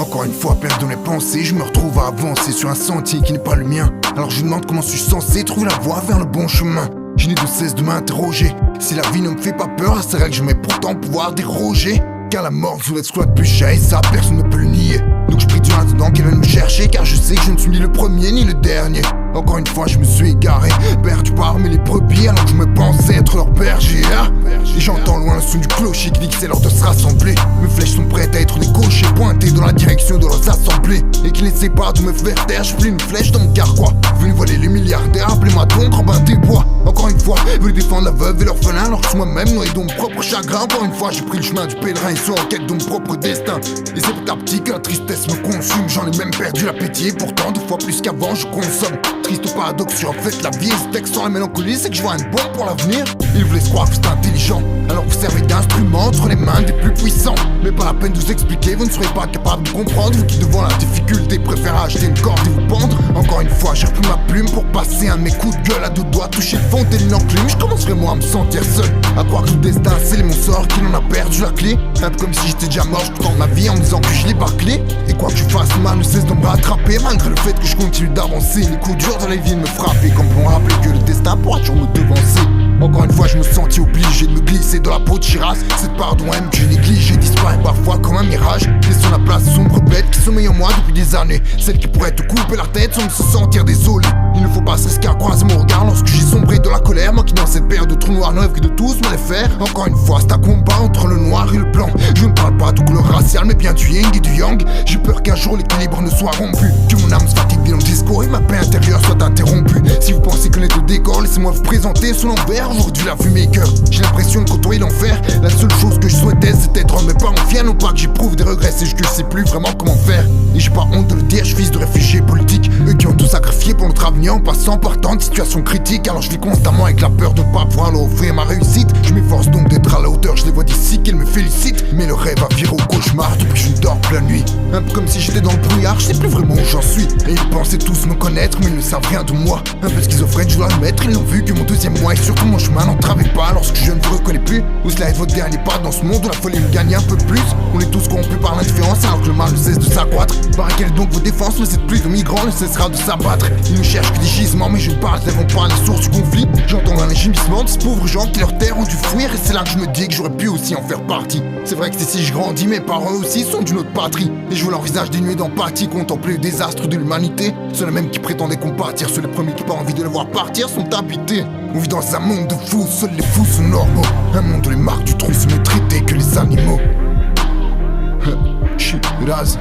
Encore une fois perdu dans mes pensées, je me retrouve à avancer sur un sentier qui n'est pas le mien. Alors je me demande comment suis-je censé trouver la voie vers le bon chemin. Je n'ai de cesse de m'interroger. Si la vie ne me fait pas peur, à ces règles je mets pourtant pouvoir déroger. Car la mort sous l'exploit plus cher et ça personne ne peut le nier. Donc je prie Dieu attendant qu'elle vienne me chercher, car je sais que je ne suis ni le premier ni le dernier. Encore une fois je me suis égaré, perdu parmi les brebis, alors que je me pensais être leur berger, hein. Et j'entends loin le son du clocher qui dit que c'est l'heure de se rassembler. Mes flèches sont prêtes à être décochées, pointées dans la direction de leurs assemblées. Et qui ne sépare de me faire taire, je plie une flèche dans mon carquois. Venu voler les milliardaires, appelez-moi donc Robin des Bois. Encore une fois, venu défendre la veuve et l'orphelin, alors que je suis moi-même noyé dans mon propre chagrin. Encore une fois j'ai pris le chemin du pèlerin et suis en quête de mon propre destin. Et c'est petit à petit que la tristesse me consume, j'en ai même perdu l'appétit. Et pourtant 2 fois plus qu'avant je consomme. Triste au paradoxe, en fait la vie est ce texte sans la mélancolie, c'est que je vois un bon pour l'avenir. Ils vous laissent croire que c'est intelligent, alors vous servez d'instrument entre les mains des plus puissants. Mais pas la peine de vous expliquer, vous ne serez pas capable de comprendre. Vous qui devant la difficulté préférez acheter une corde et vous pendre. Encore une fois j'ai repris ma plume pour passer un de mes coups de gueule à 2 doigts, toucher le fond tel une enclume. Je commence vraiment à me sentir seul, à croire que le destin scellé mon sort, qu'il en a perdu la clé. Un peu comme si j'étais déjà mort, je tente ma vie en me disant que je l'ai bâclé. Et quoi que je fasse, mal ne cesse de me rattraper, malgré le fait que je continue d'avancer. Les coups durs dans la vie me frapper, comme pour me rappeler que le destin pourra toujours me devancer. Encore une fois je me sentis obligé de me glisser dans la peau de Shiraz. Cette part de moi-même que j'ai négligée disparaît parfois comme un mirage, laissant la place à sombre bête qui sommeille en moi depuis des années. Celle qui pourrait te couper la tête sans me se sentir désolé. Il ne faut pas se risquer à croiser mon regard lorsque j'ai sombré dans la colère. Moi qui dans cette période de trou noir ne rêve que de tous me les faire. Encore une fois c'est un combat entre le noir et le blanc. Je ne parle pas de couleur raciale mais bien du yin et du yang. J'ai peur qu'un jour l'équilibre ne soit rompu, que mon âme se fatigue dans le discours et ma paix intérieure soit interrompue. Si vous pensez connaître le décor, laissez-moi vous présenter son envers. Aujourd'hui la vue mes cœurs, j'ai l'impression de côtoyer l'enfer. La seule chose que je souhaitais c'était de rendre mes parents fiers. Non pas que j'éprouve des regrets, c'est juste que je sais plus vraiment comment faire. Et j'ai pas honte de le dire, je suis fils de réfugiés politiques, eux qui ont tout sacrifié pour notre avenir en passant par tant de situations critiques. Alors je vis constamment avec la peur de ne pas pouvoir leur offrir ma réussite. Je m'efforce donc d'être à la hauteur, je les vois d'ici qu'elles me félicitent. Mais le rêve a viré au cauchemar depuis que je ne dors plus la nuit. Un peu comme si j'étais dans le brouillard, je sais plus vraiment où j'en suis. Et ils pensaient tous me connaître mais ils ne savent rien de moi. Un peu schizophrène je dois admettre, ils n'ont vu que mon 2e mois et surtout mon chemin n'entravait pas lorsque je ne vous reconnais plus. Où cela est votre dernier pas dans ce monde où la folie me gagne un peu plus. On est tous corrompus par l'indifférence alors que le mal ne cesse de s'accroître. Paraît quelle est donc vos défenses, mais cette pluie de migrants ne cessera de s'abattre. Ils ne cherchent que des gisements mais je ne parle n'avons pas les sources du conflit. J'entends un gémissement de ces pauvres gens qui leur terre ont dû fuir. Et c'est là que je me dis que j'aurais pu aussi en faire partie. C'est vrai que c'est si je grandis, mes parents aussi sont d'une autre patrie. Et je vois leur visage dénué d'empathie, contempler le désastre de l'humanité. Ceux-là même qui prétendaient compartir, ceux les premiers qui pas envie de les voir partir sont habités. On vit dans un monde de fous, seuls les fous sont normaux. Un monde où les marques du trou sont mieux traitées que les animaux. Shiraz.